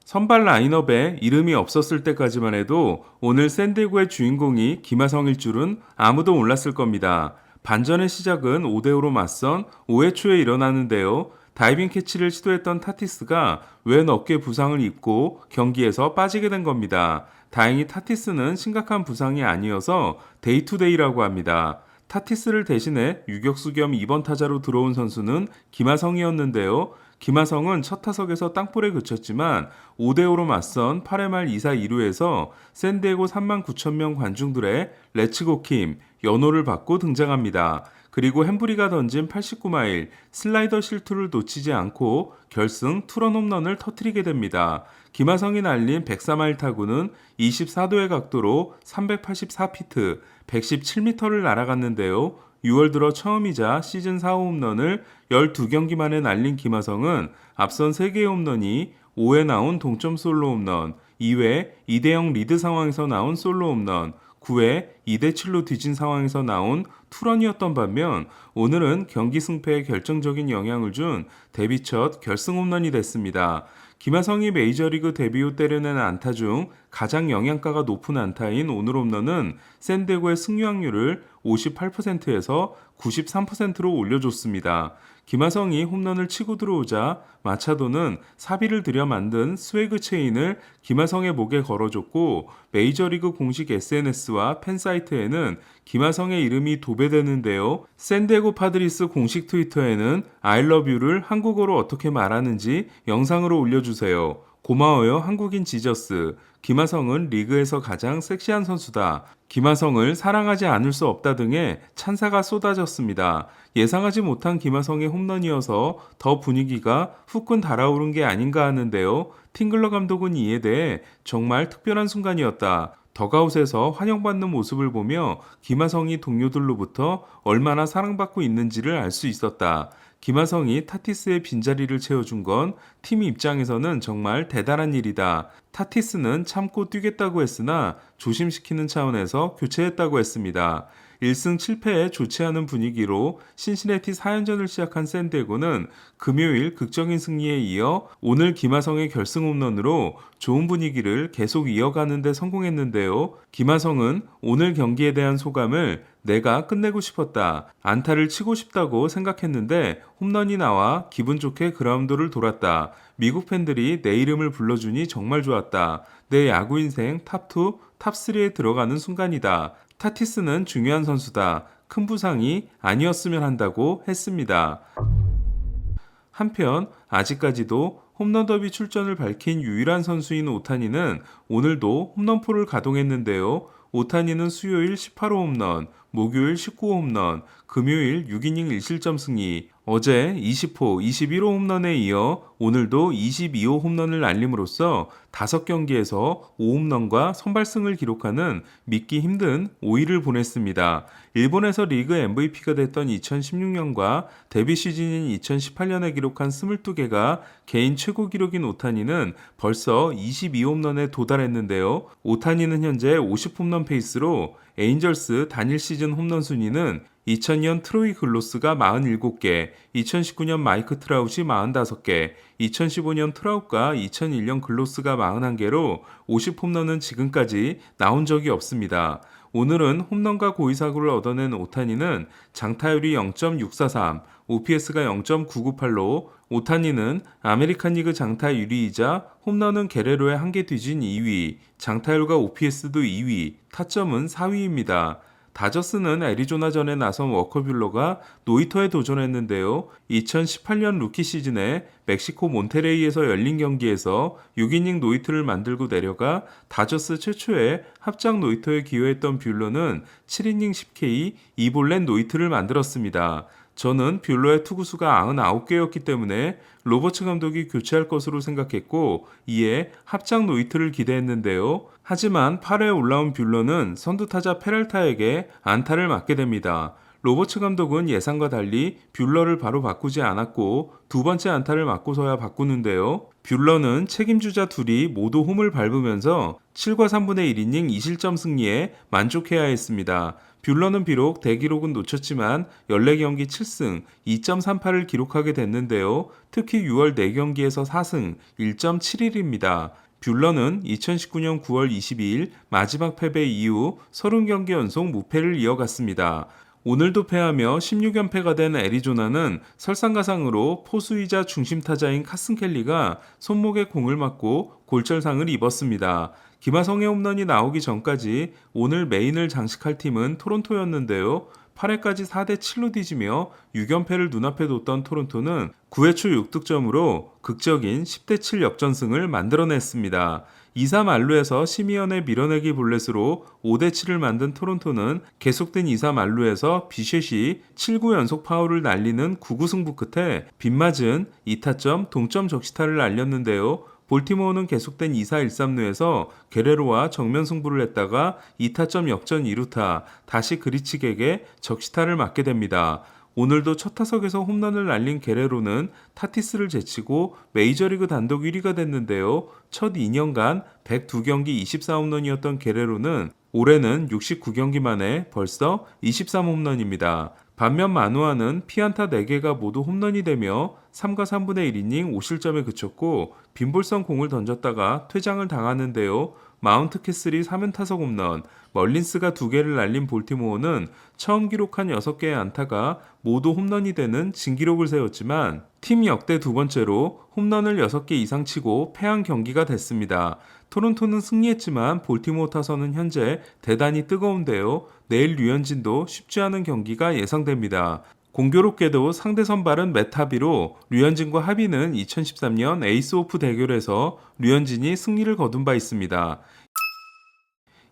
선발 라인업에 이름이 없었을 때까지만 해도 오늘 샌디에고의 주인공이 김하성일 줄은 아무도 몰랐을 겁니다. 반전의 시작은 5대5로 맞선 5회 초에 일어나는데요. 다이빙 캐치를 시도했던 타티스가 왼 어깨 부상을 입고 경기에서 빠지게 된 겁니다. 다행히 타티스는 심각한 부상이 아니어서 데이투데이라고 합니다. 타티스를 대신해 유격수 겸 2번 타자로 들어온 선수는 김하성이었는데요. 김하성은 첫 타석에서 땅볼에 그쳤지만 5대5로 맞선 8회 말 2사 2루에서 샌디에고 3만 9천 명 관중들의 렛츠고 킴 연호를 받고 등장합니다. 그리고 햄브리가 던진 89마일 슬라이더 실투를 놓치지 않고 결승 투런 홈런을 터뜨리게 됩니다. 김하성이 날린 104마일 타구는 24도의 각도로 384피트, 117m를 날아갔는데요. 6월 들어 처음이자 시즌 4호 홈런을 12경기 만에 날린 김하성은 앞선 3개의 홈런이 5회 나온 동점 솔로 홈런, 2회 2대0 리드 상황에서 나온 솔로 홈런, 9회 2대7로 뒤진 상황에서 나온 투런이었던 반면 오늘은 경기 승패에 결정적인 영향을 준 데뷔 첫 결승 홈런이 됐습니다. 김하성이 메이저리그 데뷔 후 때려낸 안타 중 가장 영양가가 높은 안타인 오늘 홈런은 샌디에고의 승리 확률을 58%에서 93%로 올려줬습니다. 김하성이 홈런을 치고 들어오자 마차도는 사비를 들여 만든 스웨그 체인을 김하성의 목에 걸어줬고 메이저리그 공식 SNS와 팬사이트에는 김하성의 이름이 도배되는데요. 샌디에고 파드리스 공식 트위터에는 I love you를 한국어로 어떻게 말하는지 영상으로 올려주세요. 고마워요 한국인 지저스. 김하성은 리그에서 가장 섹시한 선수다. 김하성을 사랑하지 않을 수 없다 등의 찬사가 쏟아졌습니다. 예상하지 못한 김하성의 홈런이어서 더 분위기가 후끈 달아오른 게 아닌가 하는데요. 팅글러 감독은 이에 대해 정말 특별한 순간이었다. 더가웃에서 환영받는 모습을 보며 김하성이 동료들로부터 얼마나 사랑받고 있는지를 알 수 있었다. 김하성이 타티스의 빈자리를 채워준 건 팀 입장에서는 정말 대단한 일이다. 타티스는 참고 뛰겠다고 했으나 조심시키는 차원에서 교체했다고 했습니다. 1승 7패에 좋지 않은 분위기로 신시내티 4연전을 시작한 샌디에고는 금요일 극적인 승리에 이어 오늘 김하성의 결승 홈런으로 좋은 분위기를 계속 이어가는 데 성공했는데요. 김하성은 오늘 경기에 대한 소감을 내가 끝내고 싶었다. 안타를 치고 싶다고 생각했는데 홈런이 나와 기분 좋게 그라운드를 돌았다. 미국 팬들이 내 이름을 불러주니 정말 좋았다. 내 야구 인생 탑2, 탑3에 들어가는 순간이다. 타티스는 중요한 선수다. 큰 부상이 아니었으면 한다고 했습니다. 한편 아직까지도 홈런 더비 출전을 밝힌 유일한 선수인 오타니는 오늘도 홈런포를 가동했는데요. 오타니는 수요일 18호 홈런, 목요일 19호 홈런, 금요일 6이닝 1실점 승리, 어제 20호, 21호 홈런에 이어 오늘도 22호 홈런을 날림으로써 5경기에서 5홈런과 선발승을 기록하는 믿기 힘든 5일을 보냈습니다. 일본에서 리그 MVP가 됐던 2016년과 데뷔 시즌인 2018년에 기록한 22개가 개인 최고 기록인 오타니는 벌써 22홈런에 도달했는데요. 오타니는 현재 50홈런 페이스로 에인절스 단일 시즌 홈런 순위는 2000년 트로이 글로스가 47개, 2019년 마이크 트라웃이 45개, 2015년 트라웃과 2001년 글로스가 41개로 50홈런은 지금까지 나온 적이 없습니다. 오늘은 홈런과 고의사구를 얻어낸 오타니는 장타율이 0.643, OPS가 0.998로 오타니는 아메리칸 리그 장타 1위이자 홈런은 게레로의 한 개 뒤진 2위, 장타율과 OPS도 2위, 타점은 4위입니다. 다저스는 애리조나전에 나선 워커 뷰러가 노히터에 도전했는데요. 2018년 루키 시즌에 멕시코 몬테레이에서 열린 경기에서 6이닝 노히트를 만들고 내려가 다저스 최초의 합작 노히터에 기여했던 뷰러는 7이닝 10K 2볼넷 노히트를 만들었습니다. 저는 뷰러의 투구수가 99개였기 때문에 로버츠 감독이 교체할 것으로 생각했고 이에 합작 노히트를 기대했는데요. 하지만 8회에 올라온 뷰러는 선두타자 페랄타에게 안타를 맞게 됩니다. 로버츠 감독은 예상과 달리 뷰러를 바로 바꾸지 않았고 두 번째 안타를 맞고서야 바꾸는데요. 뷰러는 책임주자 둘이 모두 홈을 밟으면서 7과 3분의 1이닝 2실점 승리에 만족해야 했습니다. 뷰러는 비록 대기록은 놓쳤지만 14경기 7승 2.38을 기록하게 됐는데요. 특히 6월 4경기에서 4승 1.71입니다. 뷰러는 2019년 9월 22일 마지막 패배 이후 30경기 연속 무패를 이어갔습니다. 오늘도 패하며 16연패가 된 애리조나는 설상가상으로 포수이자 중심타자인 카슨 켈리가 손목에 공을 맞고 골절상을 입었습니다. 김하성의 홈런이 나오기 전까지 오늘 메인을 장식할 팀은 토론토였는데요. 8회까지 4대7로 뒤지며 6연패를 눈앞에 뒀던 토론토는 9회 초 6득점으로 극적인 10대7 역전승을 만들어냈습니다. 2-3 만루에서 심의연의 밀어내기 볼넷으로 5대7을 만든 토론토는 계속된 2-3 만루에서 비셋이 7구 연속 파울을 날리는 9구 승부 끝에 빗맞은 2타점 동점 적시타를 날렸는데요. 볼티모어는 계속된 2-4 1-3루에서 게레로와 정면 승부를 했다가 2타점 역전 2루타 다시 그리치객에 적시타를 맞게 됩니다. 오늘도 첫 타석에서 홈런을 날린 게레로는 타티스를 제치고 메이저리그 단독 1위가 됐는데요. 첫 2년간 102경기 24홈런이었던 게레로는 올해는 69경기 만에 벌써 23홈런입니다. 반면 마누아는 피안타 4개가 모두 홈런이 되며 3과 3분의 1이닝 5실점에 그쳤고 빈볼성 공을 던졌다가 퇴장을 당하는데요. 마운트 캐슬이 3연타석 홈런, 멀린스가 2개를 날린 볼티모어는 처음 기록한 6개의 안타가 모두 홈런이 되는 진기록을 세웠지만 팀 역대 두 번째로 홈런을 6개 이상 치고 패한 경기가 됐습니다. 토론토는 승리했지만 볼티모어 타선은 현재 대단히 뜨거운데요. 내일 류현진도 쉽지 않은 경기가 예상됩니다. 공교롭게도 상대 선발은 메타비로 류현진과 하비는 2013년 에이스오프 대결에서 류현진이 승리를 거둔 바 있습니다.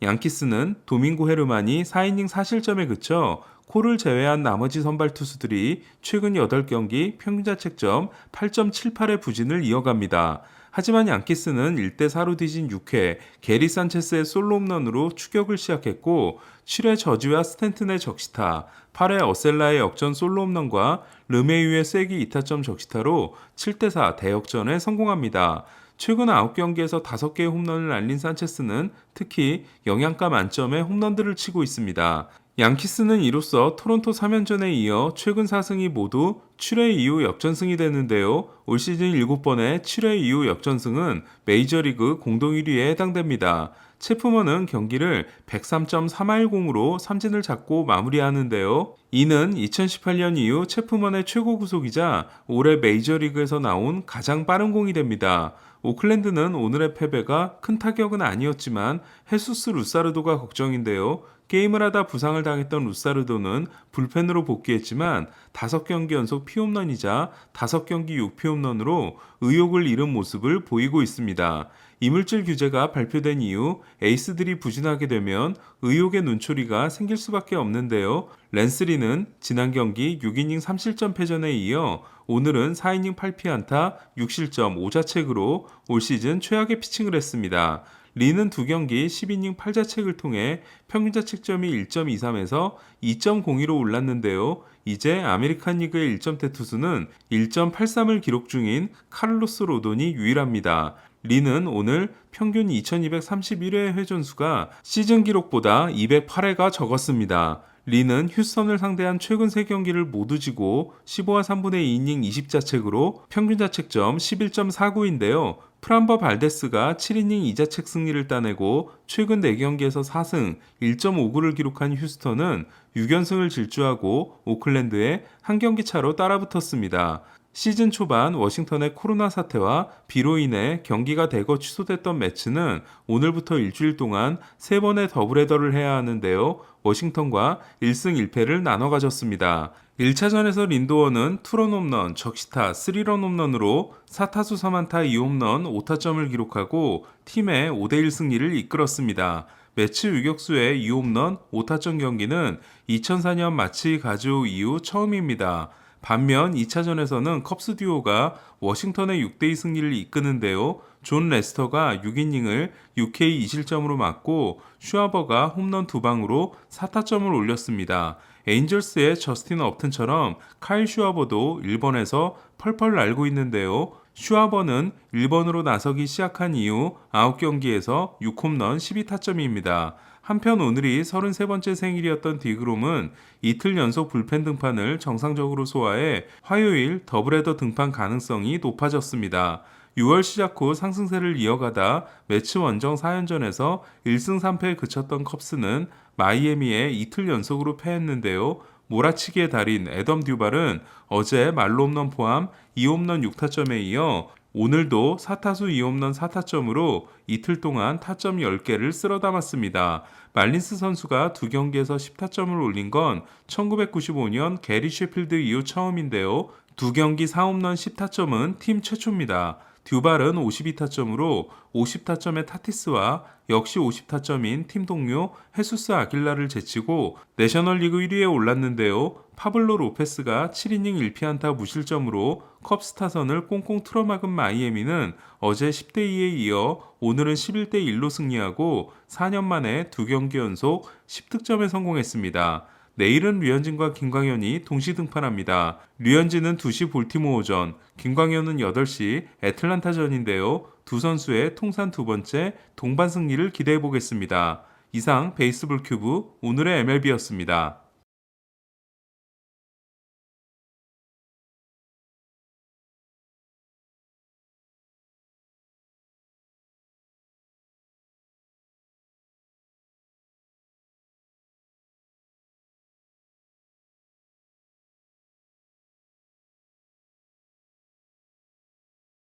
양키스는 도밍고 헤르만이 4이닝 4실점에 그쳐 코를 제외한 나머지 선발 투수들이 최근 8경기 평균 자책점 8.78의 부진을 이어갑니다. 하지만 양키스는 1대4로 뒤진 6회 게리 산체스의 솔로 홈런으로 추격을 시작했고 7회 저지와 스탠튼의 적시타, 8회 어셀라의 역전 솔로 홈런과 르메유의 쐐기 2타점 적시타로 7대4 대역전에 성공합니다. 최근 9경기에서 5개의 홈런을 날린 산체스는 특히 영양가 만점의 홈런들을 치고 있습니다. 양키스는 이로써 토론토 3연전에 이어 최근 4승이 모두 7회 이후 역전승이 됐는데요. 올 시즌 7번의 7회 이후 역전승은 메이저리그 공동 1위에 해당됩니다. 체프먼은 경기를 103.310으로 삼진을 잡고 마무리하는데요. 이는 2018년 이후 체프먼의 최고 구속이자 올해 메이저리그에서 나온 가장 빠른 공이 됩니다. 오클랜드는 오늘의 패배가 큰 타격은 아니었지만 헤수스 루사르도가 걱정인데요. 게임을 하다 부상을 당했던 루사르도는 불펜으로 복귀했지만 5경기 연속 피홈런이자 5경기 6피홈런으로 의욕을 잃은 모습을 보이고 있습니다. 이물질 규제가 발표된 이후 에이스들이 부진하게 되면 의욕의 눈초리가 생길 수밖에 없는데요. 랜스리는 지난 경기 6이닝 3실점 패전에 이어 오늘은 4이닝 8피안타 6실점 5자책으로 올 시즌 최악의 피칭을 했습니다. 리는 2경기 10이닝 8자책을 통해 평균자책점이 1.23에서 2.02로 올랐는데요. 이제 아메리칸 리그의 1점대 투수는 1.83을 기록 중인 카를로스 로돈이 유일합니다. 리는 오늘 평균 2231회의 회전수가 시즌 기록보다 208회가 적었습니다. 리는 휴스턴을 상대한 최근 3경기를 모두 지고 15와 3분의 2이닝 20자책으로 평균 자책점 11.49인데요. 프람버 발데스가 7이닝 2자책 승리를 따내고 최근 4경기에서 4승 1.59를 기록한 휴스턴은 6연승을 질주하고 오클랜드에 한 경기 차로 따라붙었습니다. 시즌 초반 워싱턴의 코로나 사태와 비로 인해 경기가 대거 취소됐던 매치는 오늘부터 일주일 동안 3번의 더블헤더를 해야 하는데요. 워싱턴과 1승 1패를 나눠 가졌습니다. 1차전에서 린도어는 투런 홈런, 적시타, 3런 홈런으로 4타수 3안타 2홈런 5타점을 기록하고 팀의 5대1 승리를 이끌었습니다. 매치 유격수의 2홈런 5타점 경기는 2004년 마치 가즈오 이후 처음입니다. 반면 2차전에서는 컵스 듀오가 워싱턴의 6대2 승리를 이끄는데요. 존 레스터가 6이닝을 6K 2실점으로 맞고 슈아버가 홈런 2방으로 4타점을 올렸습니다. 에인절스의 저스틴 업튼처럼 카일 슈아버도 1번에서 펄펄 날고 있는데요. 슈아버는 1번으로 나서기 시작한 이후 9경기에서 6홈런 12타점입니다. 한편 오늘이 33번째 생일이었던 디그롬은 이틀 연속 불펜 등판을 정상적으로 소화해 화요일 더블헤더 등판 가능성이 높아졌습니다. 6월 시작 후 상승세를 이어가다 매치 원정 4연전에서 1승 3패에 그쳤던 컵스는 마이애미에 이틀 연속으로 패했는데요. 몰아치기의 달인 애덤 듀발은 어제 말로 홈런 포함 2홈런 6타점에 이어 오늘도 4타수 2홈런 4타점으로 이틀 동안 타점 10개를 쓸어 담았습니다. 말린스 선수가 두 경기에서 10타점을 올린 건 1995년 게리 셰필드 이후 처음인데요. 두 경기 4홈런 10타점은 팀 최초입니다. 듀발은 52타점으로 50타점의 타티스와 역시 50타점인 팀 동료 헤수스 아길라를 제치고 내셔널리그 1위에 올랐는데요. 파블로 로페스가 7이닝 1피안타 무실점으로 컵스 타선을 꽁꽁 틀어막은 마이애미는 어제 10대2에 이어 오늘은 11대1로 승리하고 4년 만에 두 경기 연속 10득점에 성공했습니다. 내일은 류현진과 김광현이 동시 등판합니다. 류현진은 2시 볼티모어전, 김광현은 8시 애틀란타전인데요. 두 선수의 통산 두 번째 동반 승리를 기대해 보겠습니다. 이상 베이스볼 큐브 오늘의 MLB였습니다.